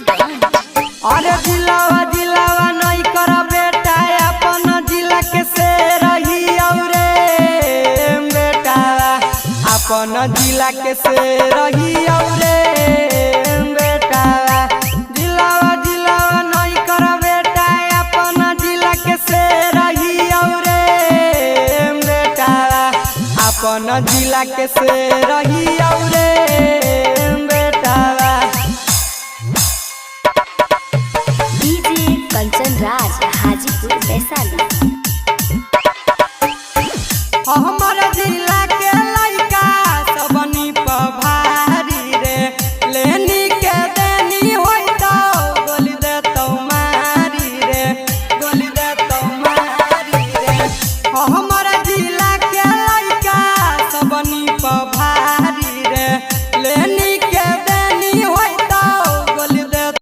अरे जिलावा जिलावा नहीं कर बेटा अपन जिला के से रही औरे बेटा अपन जिला के से रही औरे बेटा जिलावा जिलावा नहीं कर बेटा अपन जिला के से रही औरे बेटा अपन जिला के से रही औरे बेटा। डीजे कंचन राज हाजीपुर वैशाली।